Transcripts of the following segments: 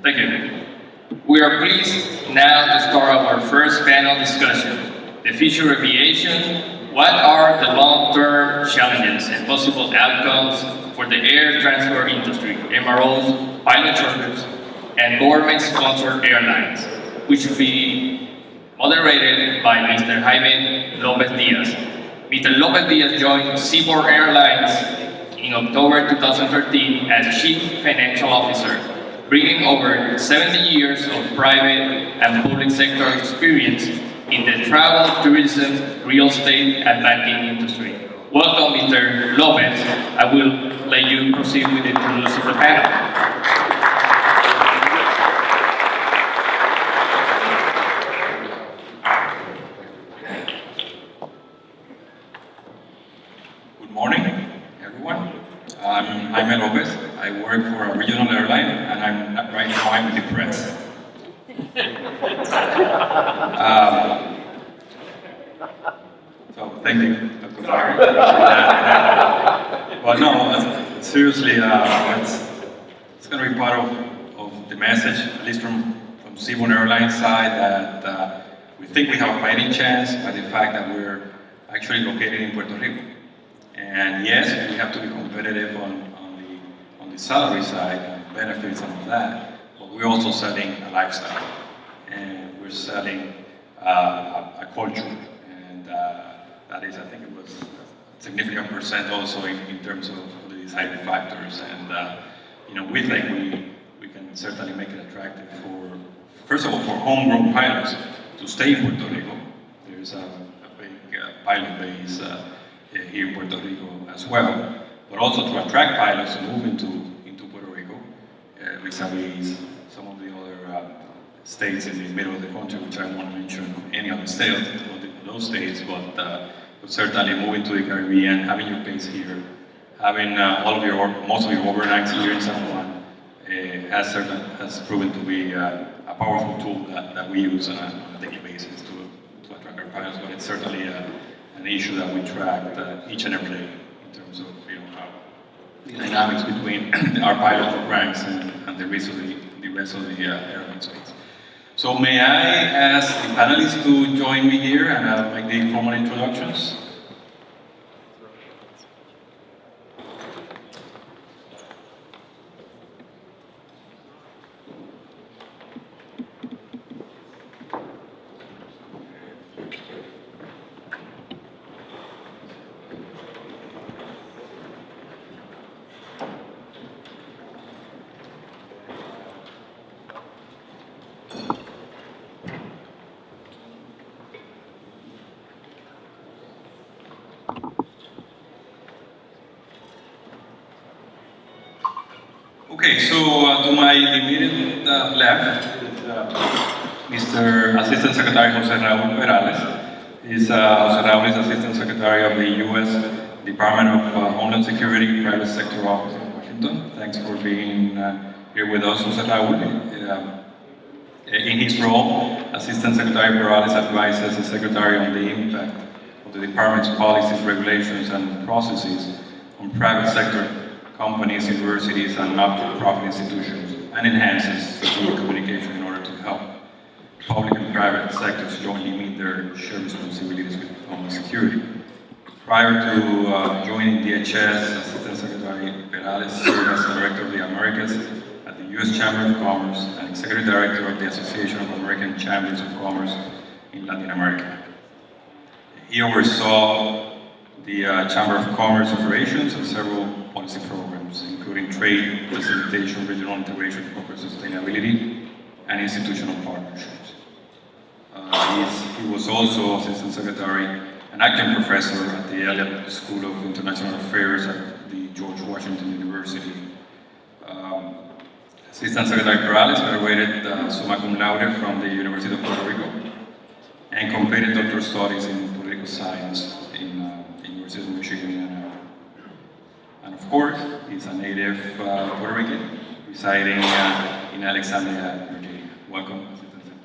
Thank you. We are pleased now to start our first panel discussion, the future of aviation. What are the long-term challenges and possible outcomes for the air transport industry, MROs, pilot shortages, and government-sponsored airlines, which will be moderated by Mr. Jaime Lopez Diaz. Mr. Lopez Diaz joined Seaboard Airlines in October 2013 as Chief Financial Officer, bringing over 70 years of private and public sector experience in the travel, tourism, real estate, and banking industry. Welcome, Mr. Lopez. I will let you proceed with the introduction of the panel. Good morning, everyone. I'm Jaime Lopez. I work for a regional airline, and right now I'm depressed. So thank you, Dr. Fire. But no, seriously, it's going to be part of the message, at least from Seaboard Airlines side, that we think we have a fighting chance by the fact that we're actually located in Puerto Rico. And yes, we have to be competitive on the salary side and benefits and all that, but we're also selling a lifestyle, and we're selling a culture, and that is, I think it was a significant percent also in terms of the deciding factors. And you know, we think we can certainly make it attractive for, first of all, for homegrown pilots to stay in Puerto Rico. There's a big pilot base here in Puerto Rico as well, but also to attract pilots to move into Puerto Rico, vis-a-vis some of the other states in the middle of the country, which I won't mention any other state, those states, but certainly moving to the Caribbean, having your base here, having most of your overnights here in San Juan, has proven to be a powerful tool that we use on a daily basis to attract our pilots, but it's certainly an issue that we track each and every day in terms of the dynamics between our pilot ranks and the rest of the airline space. So may I ask the panelists to join me here, and I'll make the formal introductions. Okay, so to my immediate left is Mr. Assistant Secretary Jose Raul Perales. Jose Raul is Assistant Secretary of the U.S. Department of Homeland Security Private Sector Office in Washington. Thanks for being here with us, Jose Raul. In his role, Assistant Secretary Perales advises the Secretary on the impact of the Department's policies, regulations, and processes on private sector companies, universities, and not-for-profit institutions, and enhances secure communication in order to help public and private sectors jointly meet their shared responsibilities with homeland security. Prior to joining DHS, Assistant Secretary Perales served as Director of the Americas at the U.S. Chamber of Commerce and Executive Director of the Association of American Chambers of Commerce in Latin America. He oversaw the Chamber of Commerce operations and several policy programs, including trade, facilitation, regional integration, corporate sustainability, and institutional partnerships. He was also Assistant Secretary and Acting Professor at the Elliott School of International Affairs at the George Washington University. Assistant Secretary Perales graduated summa cum laude from the University of Puerto Rico and completed doctoral studies in political science in the University of Michigan. And of course, he's a native Puerto Rican residing in Alexandria, Virginia. Welcome, Assistant Secretary.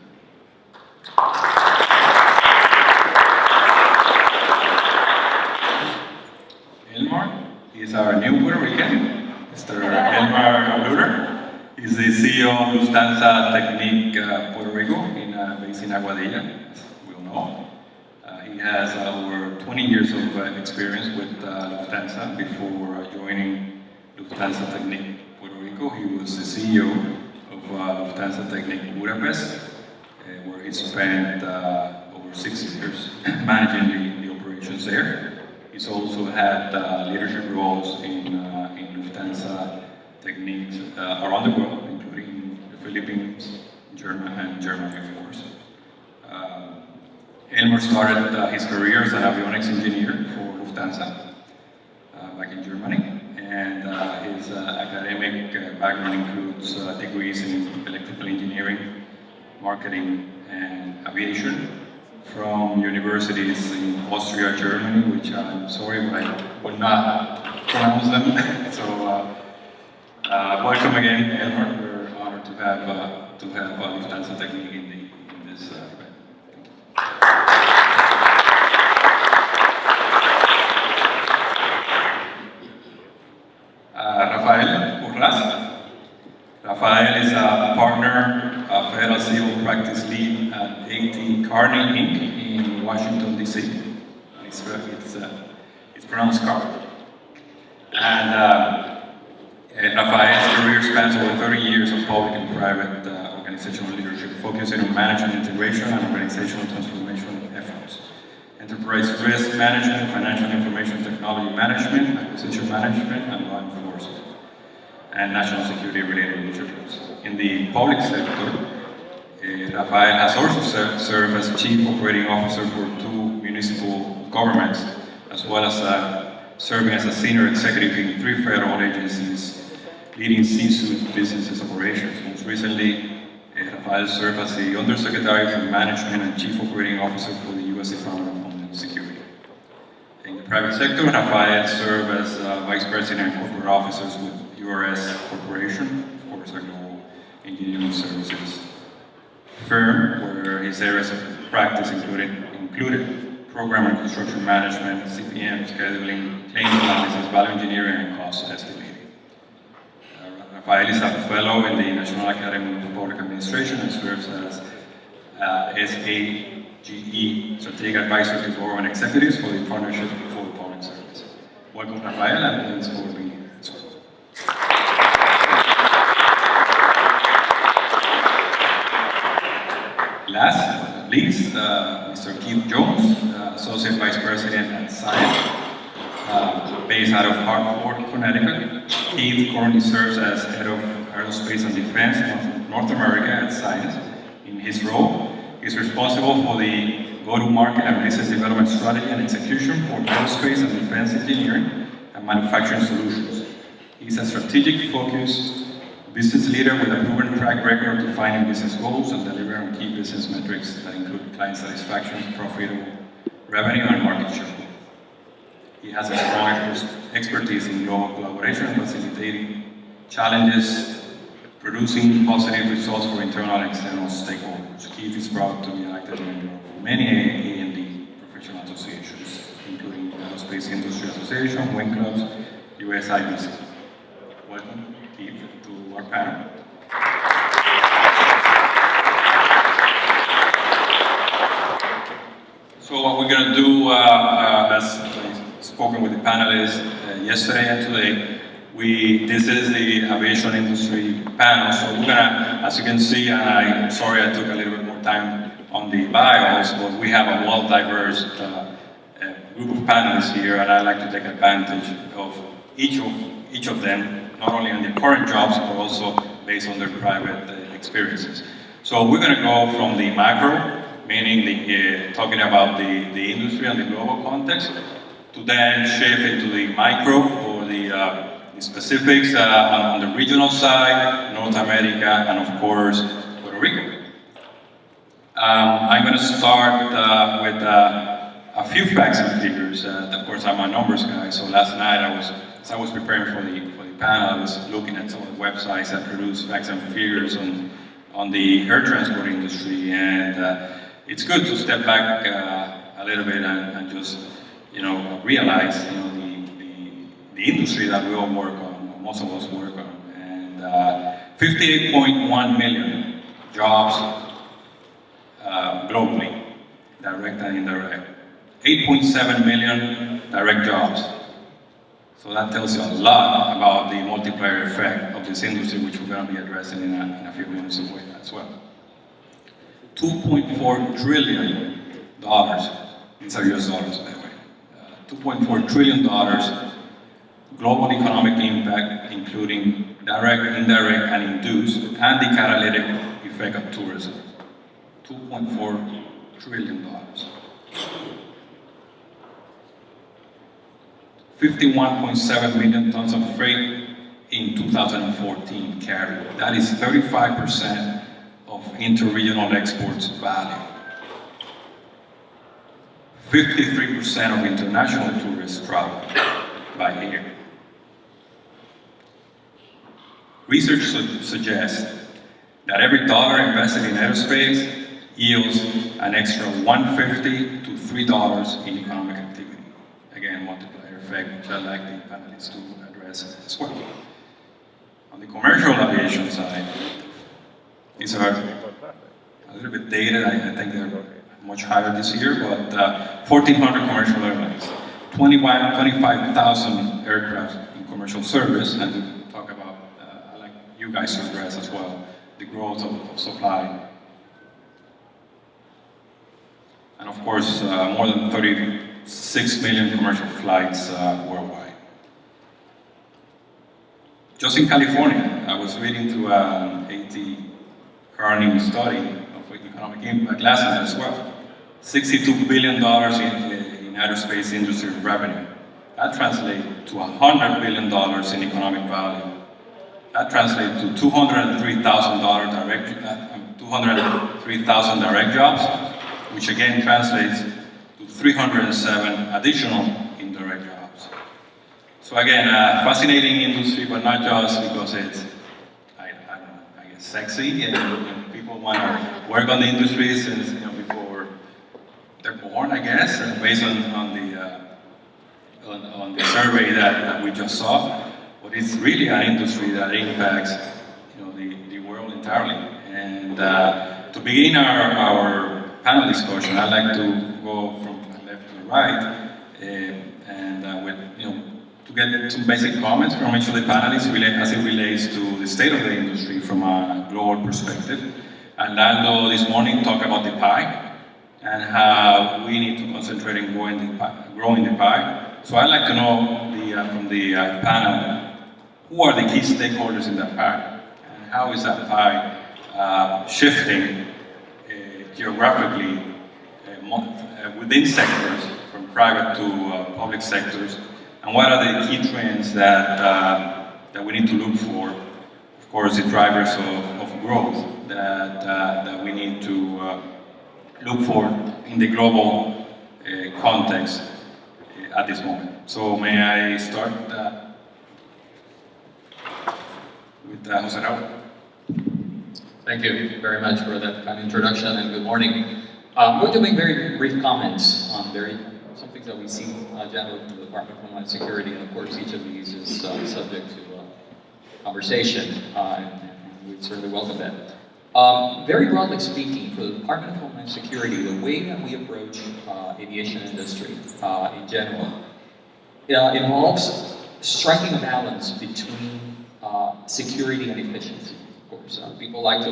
Elmar is our new Puerto Rican, Mr. Elmar Luder. He's the CEO of Lufthansa Technic Puerto Rico, based in Aguadilla, as we all know. He has over 20 years of experience with Lufthansa. Before joining Lufthansa Technic Puerto Rico, he was the CEO of Lufthansa Technic Budapest, where he spent over 6 years managing the operations there. He's also had leadership roles in Lufthansa Techniques around the world, including the Philippines, Germany, of course. Elmer started his career as an avionics engineer for Lufthansa back in Germany, and his academic background includes degrees in electrical engineering, marketing, and aviation from universities in Austria, Germany, which I'm sorry, but I would not pronounce them. So, welcome again, Elmer. We're honored to have Lufthansa Technic in this event. Rafael Urras. Rafael is a partner, a federal civil practice lead at AT Kearney Inc. in Washington, D.C. It's pronounced Carter. And Rafael's career spans over 30 years of public and private organizational leadership, focusing on management integration and organizational transformation efforts, enterprise risk management, financial information technology management, acquisition management, and law enforcement, and national security related initiatives. In the public sector, Rafael has also served as Chief Operating Officer for 2 municipal governments, as well as serving as a senior executive in 3 federal agencies, leading C-suite businesses operations. Most recently, Rafael served as the Undersecretary for Management and Chief Operating Officer for the U.S. Department of Homeland Security. In the private sector, Rafael served as Vice President and Corporate Officers with URS Corporation, of course, a global engineering services firm, where his areas of practice included program and construction management, CPM, scheduling, claims analysis, value engineering, and cost estimating. Rafael is a fellow in the National Academy of Public Administration and serves as SAGE Strategic Advisor to Government Executives for the Partnership for Public Service. Welcome, Rafael, and thanks for being here. Last but not least, Mr. Keith Jones, Associate Vice President at Science, based out of Hartford, Connecticut. Keith currently serves as Head of Aerospace and Defense in North America at Science. In his role, he's responsible for the go-to-market and business development strategy and execution for aerospace and defense engineering and manufacturing solutions. He's a strategic focused business leader with a proven track record of defining business goals and delivering on key business metrics that include client satisfaction, profitable revenue, and market share. He has a strong expertise in global collaboration, facilitating challenges, producing positive results for internal and external stakeholders. Keith is proud to be an active member of many A&D professional associations, including the Aerospace Industry Association, Wing Clubs, USIBC. Welcome, Keith, to our panel. So what we're going to do, as I spoken with the panelists yesterday and today, this is the aviation industry panel. So we're gonna, as you can see, and I'm sorry I took a little bit more time on the bios, but we have a well-diverse group of panelists here, and I'd like to take advantage of each of them, not only on their current jobs, but also based on their private experiences. So we're going to go from the macro, meaning talking about the industry and the global context, to then shift into the micro, or the specifics on the regional side, North America, and of course, Puerto Rico. I'm going to start with a few facts and figures. Of course, I'm a numbers guy, so last night as I was preparing for the panel, I was looking at some of the websites that produce facts and figures on the air transport industry, and it's good to step back a little bit and just realize the industry that we all work on, most of us work on, and 58.1 million jobs globally, direct and indirect. 8.7 million direct jobs. So that tells you a lot about the multiplier effect of this industry, which we're going to be addressing in a few minutes as well. $2.4 trillion. These are US dollars, by the way. $2.4 trillion global economic impact, including direct, indirect, and induced, and the catalytic effect of tourism. $2.4 trillion. 51.7 million tons of freight in 2014 carried. That is 35% of interregional exports value. 53% of international tourists travel by air. Research suggests that every dollar invested in aerospace yields an extra $1.50 to $3 in economic activity. Again, multiplier effect, which I'd like the panelists to address as well. On the commercial aviation side, these are a little bit dated. I think they're much higher this year, but 1,400 commercial airlines, 25,000 aircraft in commercial service, and we talk about, I like you guys to address as well, the growth of supply. And of course, more than 36 million commercial flights worldwide. Just in California, I was reading through an A.T. Kearney study of economic impact last night as well. $62 billion in aerospace industry revenue. That translates to $100 billion in economic value. That translates to 203,000 direct jobs, which again translates to 307 additional indirect jobs. So again, a fascinating industry, but not just because it's, I guess, sexy and people want to work on the industry since before they're born, I guess, and based on the survey that we just saw. But it's really an industry that impacts the world entirely. And to begin our panel discussion, I'd like to go from left to right, to get some basic comments from each of the panelists as it relates to the state of the industry from a global perspective. And Lando this morning talked about the pie and how we need to concentrate on growing the pie. So I'd like to know from the panel, who are the key stakeholders in that pie, and how is that pie shifting geographically within sectors, from private to public sectors, and what are the key trends that we need to look for? Of course, the drivers of growth that we need to look for in the global context at this moment. So may I start with Jose Raul? Thank you very much for that kind of introduction, and good morning. I'm going to make very brief comments on some things that we see generally from the Department of Homeland Security, and of course each of these is subject to conversation, and we certainly welcome that. Very broadly speaking, for the Department of Homeland Security, the way that we approach aviation industry in general involves striking a balance between security and efficiency. Of course, people like to,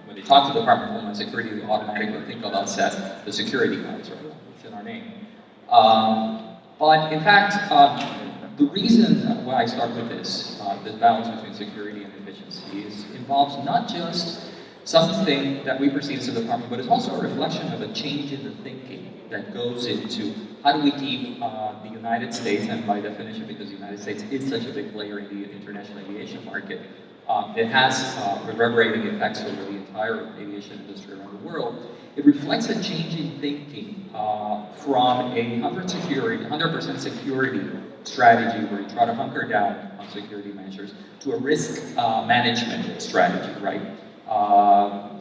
when they talk to the Department of Homeland Security, they automatically think of us as the security guys, right? It's in our name. But in fact, the reason why I start with this balance between security and efficiency involves not just something that we perceive as a department, but it's also a reflection of a change in the thinking that goes into how do we keep the United States, and by definition, because the United States is such a big player in the international aviation market, it has reverberating effects over the entire aviation industry around the world. It reflects a change in thinking from a 100% security strategy where you try to hunker down on security measures to a risk management strategy, right?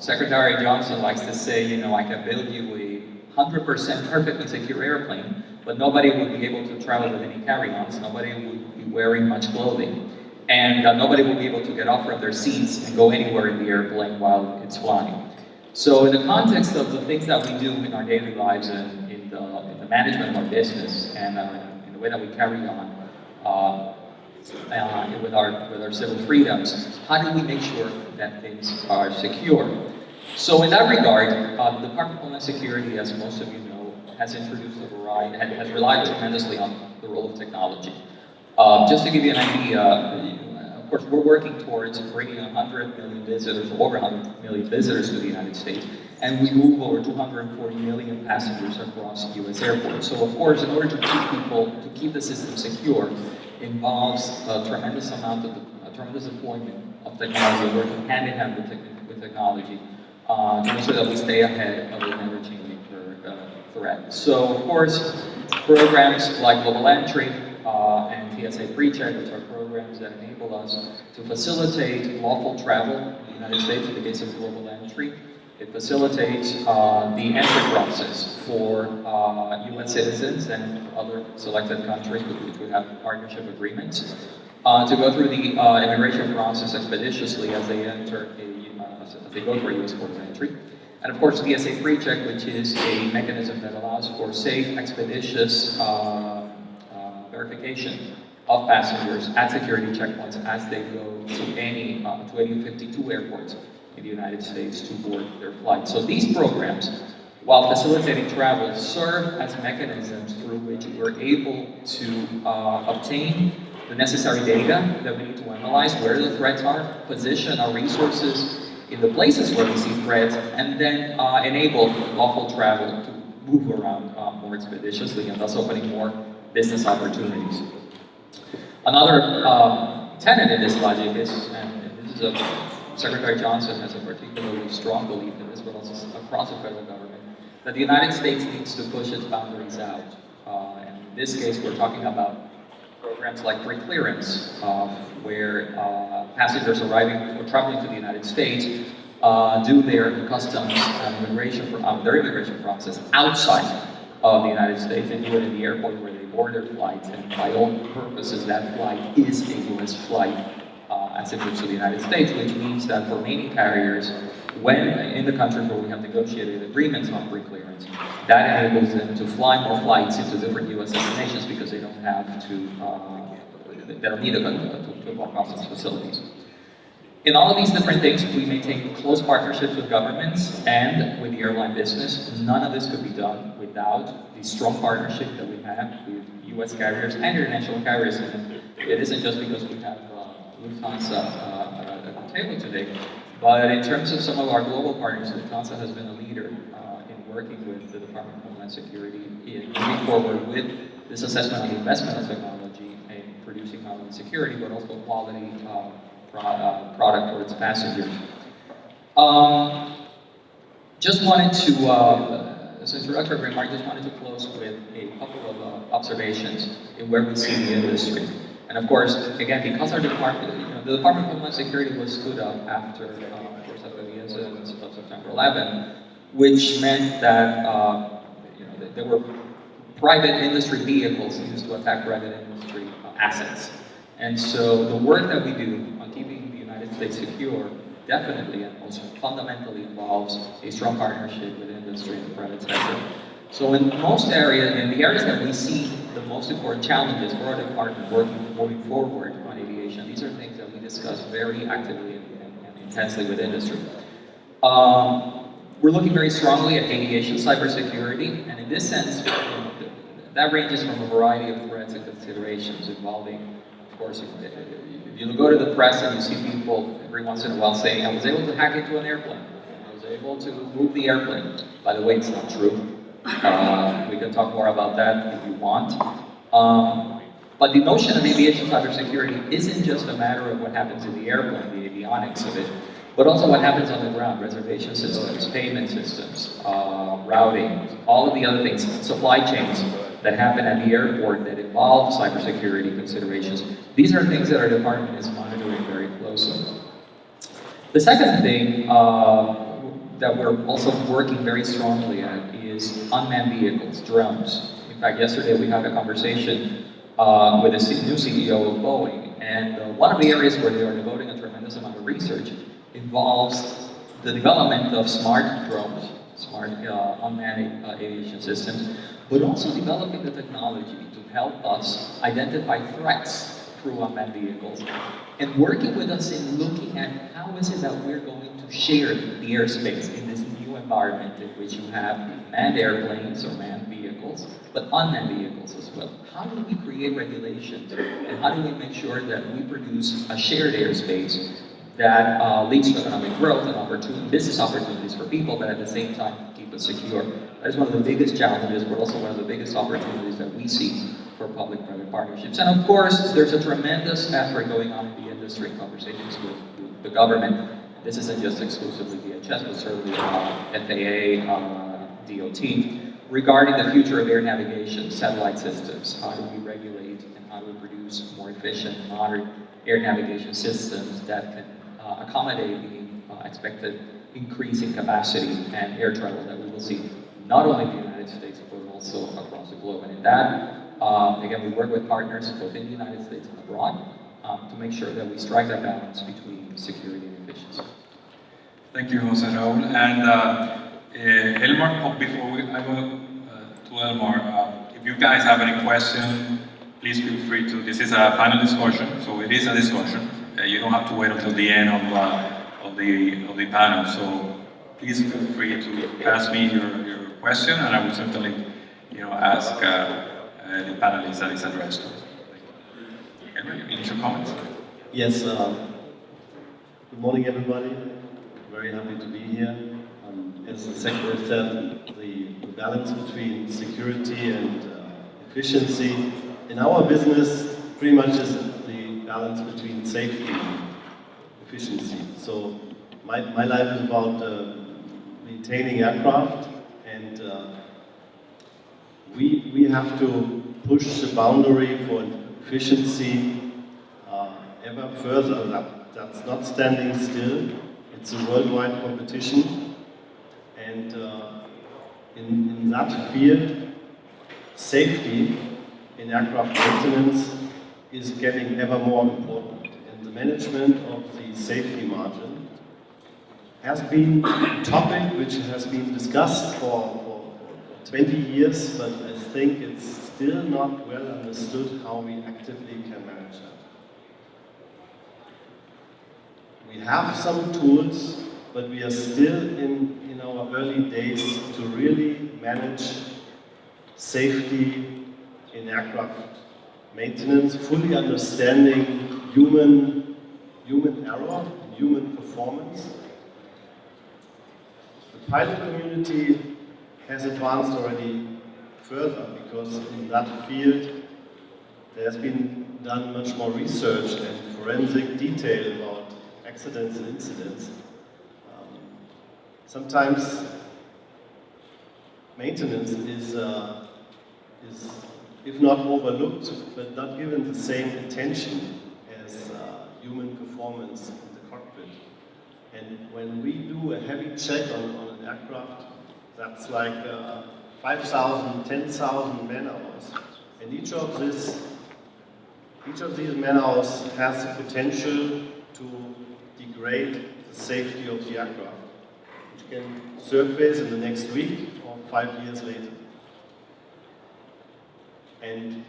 Secretary Johnson likes to say, I can build you a 100% perfectly secure airplane, but nobody would be able to travel with any carry-ons, nobody would be wearing much clothing. and nobody will be able to get off from their seats and go anywhere in the airplane while it's flying. So in the context of the things that we do in our daily lives and in the management of our business and in the way that we carry on with our civil freedoms, how do we make sure that things are secure? So in that regard, the Department of Homeland Security, as most of you know, has introduced a variety, has relied tremendously on the role of technology. Just to give you an idea, of course, we're working towards bringing 100 million visitors, over 100 million visitors to the United States, and we move over 240 million passengers across U.S. airports. So, of course, in order to keep the system secure, involves a tremendous deployment of technology, working hand in hand with technology to make sure that we stay ahead of the ever-changing threat. So, of course, programs like Global Entry and TSA PreCheck, which are programs that enable us to facilitate lawful travel in the United States in the case of Global Entry. It facilitates the entry process for U.S. citizens and other selected countries with which we have partnership agreements to go through the immigration process expeditiously as they enter as they go through a U.S. port of entry. And of course, TSA PreCheck, which is a mechanism that allows for safe, expeditious verification of passengers at security checkpoints as they go to any 52 airports in the United States to board their flights. So these programs, while facilitating travel, serve as mechanisms through which we're able to obtain the necessary data that we need to analyze where the threats are, position our resources in the places where we see threats, and then enable lawful travel to move around more expeditiously and thus opening more business opportunities. Another tenet in this logic is, and this is Secretary Johnson has a particularly strong belief in this, but also across the federal government, that the United States needs to push its boundaries out. And in this case, we're talking about programs like pre-clearance, where passengers arriving or traveling to the United States do their customs and their immigration process outside of the United States and do it in the airport where they board their flights. And by all purposes, that flight is a U.S. flight as it moves to the United States, which means that for many carriers, when in the countries where we have negotiated agreements on pre-clearance, that enables them to fly more flights into different U.S. destinations because they don't have to, they don't need to walk customs facilities. In all of these different things, we maintain close partnerships with governments and with the airline business. None of this could be done without the strong partnership that we have with U.S. carriers and international carriers. And it isn't just because we have Lufthansa at the table today, but in terms of some of our global partners, Lufthansa has been a leader in working with the Department of Homeland Security in moving forward with this assessment of the investment of technology in producing not only security, but also quality product for its passengers. Just wanted to, as an introductory remark, just wanted to close with a couple of observations in where we see the industry. And of course, again, because our department, the Department of Homeland Security was stood up after, of course, after the incidents of September 11, which meant that there were private industry vehicles used to attack private industry assets. And so the work that we do on keeping the United States secure definitely and also fundamentally involves a strong partnership with industry and the private sector. So in most areas, in the areas that we see the most important challenges for our department moving forward on aviation, these are things that we discuss very actively and intensely with industry. We're looking very strongly at aviation cybersecurity, and in this sense, that ranges from a variety of threats and considerations involving, of course, if you go to the press and you see people every once in a while saying, I was able to hack into an airplane, I was able to move the airplane. By the way, it's not true. We can talk more about that if you want. But the notion of aviation cybersecurity isn't just a matter of what happens in the airplane, the avionics of it, but also what happens on the ground, reservation systems, payment systems, routing, all of the other things, supply chains that happen at the airport that involve cybersecurity considerations. These are things that our department is monitoring very closely. The second thing that we're also working very strongly at is unmanned vehicles, drones. In fact, yesterday we had a conversation with the new CEO of Boeing, And one of the areas where they are devoting a tremendous amount of research involves the development of smart drones, smart unmanned aviation systems, but also developing the technology to help us identify threats through unmanned vehicles, and working with us in looking at how is it that we're going to share the airspace in this new environment in which you have manned airplanes or manned vehicles, but unmanned vehicles as well. How do we create regulations, and how do we make sure that we produce a shared airspace that leads to economic growth and business opportunities for people, but at the same time keep us secure? That is one of the biggest challenges, but also one of the biggest opportunities that we see for public-private partnerships. And of course, there's a tremendous effort going on in the industry, conversations with the government. This isn't just exclusively DHS, but certainly FAA, DOT, regarding the future of air navigation, satellite systems. How do we regulate and how do we produce more efficient, modern air navigation systems that can accommodate the expected increase in capacity and air travel that we will see, not only in the United States, but also across the globe. And in that, again, we work with partners both in the United States and abroad to make sure that we strike that balance between security and efficiency. Thank you, Jose Raul. And Elmar, before I go to Elmar, if you guys have any questions, please feel free to. This is a panel discussion, so it is a discussion. You don't have to wait until the end of the panel. So please feel free to ask me your question, and I will certainly, ask the panelists that is addressed to. Any initial comments? Yes. Good morning, everybody. Very happy to be here. As the Secretary said, the balance between security and efficiency in our business pretty much is the balance between safety and efficiency. So my life is about maintaining aircraft, and we have to push the boundary for efficiency ever further. That's not standing still. It's a worldwide competition, and in that field, safety in aircraft maintenance is getting ever more important. And the management of the safety margin has been a topic which has been discussed for 20 years, but I think it's still not well understood how we actively can manage that. We have some tools, but we are still in our early days to really manage safety in aircraft maintenance, fully understanding human error, human performance. The pilot community has advanced already further because in that field there has been done much more research and forensic detail about accidents and incidents. Sometimes maintenance is, if not overlooked, but not given the same attention as human performance in the cockpit. And when we do a heavy check on an aircraft, that's like 5,000, 10,000 man-hours. And each of these man-hours has the potential to degrade the safety of the aircraft, which can surface in the next week or 5 years later. And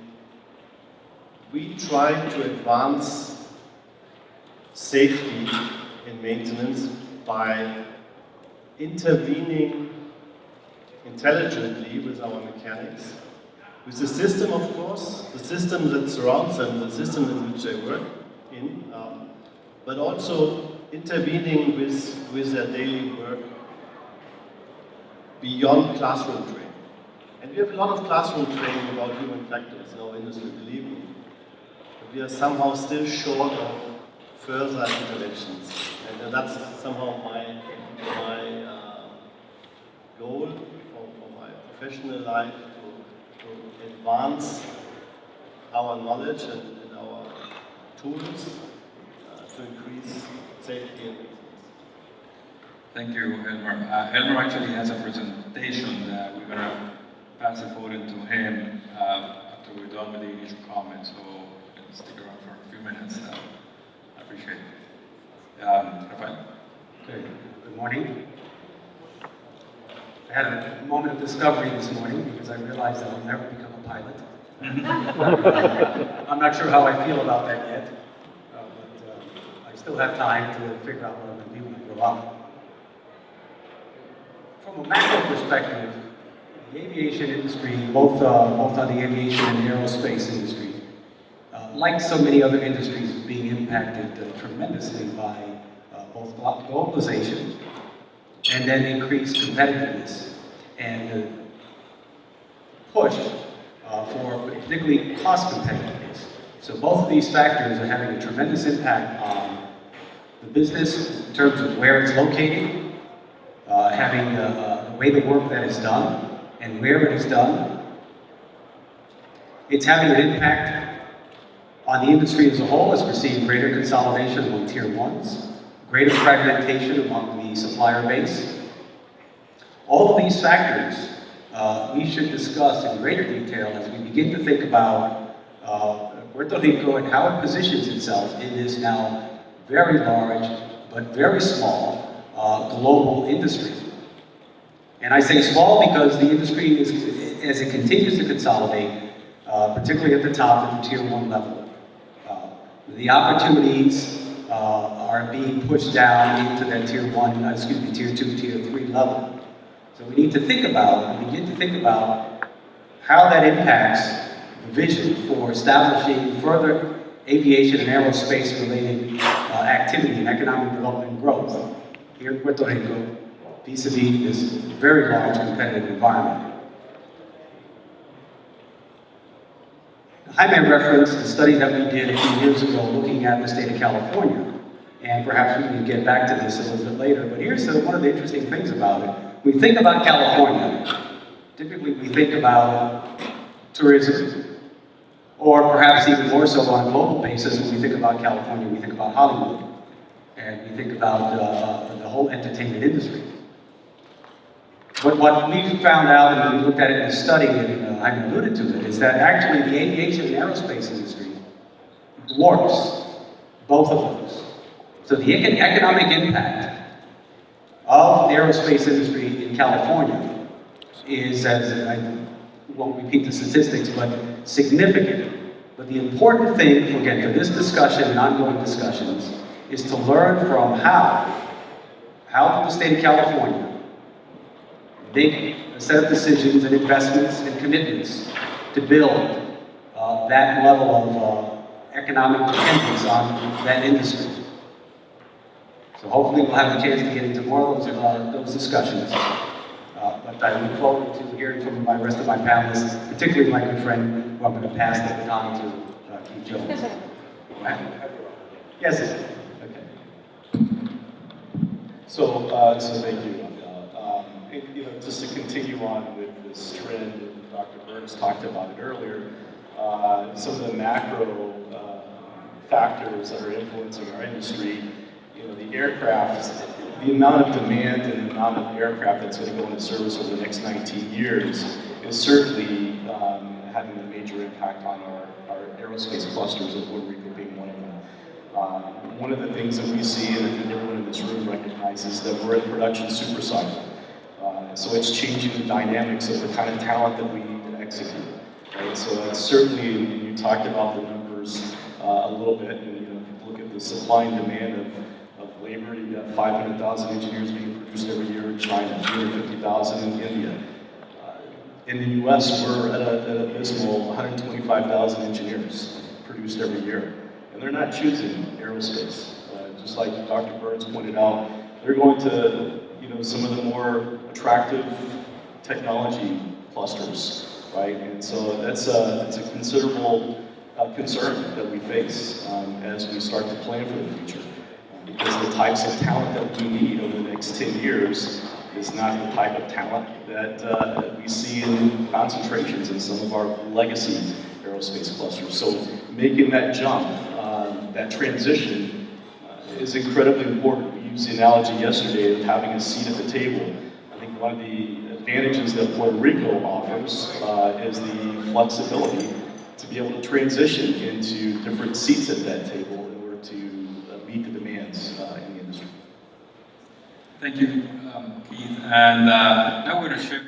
we try to advance safety in maintenance by intervening intelligently with our mechanics, with the system, of course, the system that surrounds them, the system in which they work in, but also intervening with their daily work beyond classroom training. And we have a lot of classroom training about human factors in our industry, believe me. But we are somehow still short of further interventions. And that's somehow my goal for my professional life, to advance our knowledge and our tools to increase safety and business. Thank you, Elmar. Elmar actually has a presentation that we're going to pass the podium to him after we're done with the initial comments. So stick around for a few minutes. I appreciate it. Rafael? Okay, good morning. I had a moment of discovery this morning because I realized I will never become a pilot. I'm not sure how I feel about that yet, but I still have time to figure out what I'm going to be when I grow up. From a macro perspective, the aviation industry, both on the aviation and aerospace industry, like so many other industries, is being impacted tremendously by both globalization and then increased competitiveness and the push for particularly cost competitiveness. So both of these factors are having a tremendous impact on the business in terms of where it's located, having the way the work that is done and where it is done. It's having an impact on the industry as a whole as we're seeing greater consolidation among tier ones, greater fragmentation among the supplier base. All of these factors we should discuss in greater detail as we begin to think about Puerto Rico and how it positions itself in this now very large but very small global industry. And I say small because the industry, as it continues to consolidate, particularly at the top, at the tier 1 level, the opportunities are being pushed down into that tier 2, tier 3 level. So we need to think about, and begin to think about, how that impacts the vision for establishing further aviation and aerospace related activity and economic development and growth here in Puerto Rico, vis-a-vis this very large competitive environment. Jaime referenced the study that we did a few years ago looking at the state of California, and perhaps we can get back to this a little bit later, but here's one of the interesting things about it. When we think about California, typically we think about tourism, or perhaps even more so on a global basis. When we think about California, we think about Hollywood, and we think about the whole entertainment industry. But what we found out, and we looked at it in a study, and I alluded to it, is that actually the aviation and aerospace industry dwarfs both of those. So the economic impact of the aerospace industry in California is, as I won't repeat the statistics, but significant. But the important thing, again, for this discussion and ongoing discussions, is to learn from how the state of California make a set of decisions and investments and commitments to build that level of economic dependence on that industry. So hopefully we'll have a chance to get into more of those discussions. But I look forward to hearing from the rest of my panelists, particularly my good friend, who I'm going to pass the baton to, Keith Jones. Yes, okay. So thank you. Just to continue on with this trend, and Dr. Burns talked about it earlier, some of the macro factors that are influencing our industry, the aircraft, the amount of demand and the amount of aircraft that's going to go into service over the next 19 years is certainly having a major impact on our aerospace clusters, of Puerto Rico being one of them. One of the things that we see, and I think everyone in this room recognizes, that we're in production supercycle. So it's changing the dynamics of the kind of talent that we need to execute. Right? So that's certainly, and you talked about the numbers a little bit, and if you look at the supply and demand of labor, you've got 500,000 engineers being produced every year in China, 250,000 in India. In the US, we're at an abysmal 125,000 engineers produced every year. And they're not choosing aerospace. Just like Dr. Burns pointed out, they're going to some of the more attractive technology clusters, right? And so that's a considerable concern that we face as we start to plan for the future. Because the types of talent that we need over the next 10 years is not the type of talent that we see in concentrations in some of our legacy aerospace clusters. So making that jump, that transition is incredibly important. We used the analogy yesterday of having a seat at the table. I think one of the advantages that Puerto Rico offers is the flexibility to be able to transition into different seats at that table in order to meet the demands in the industry. Thank you, Keith. And now we're going to shift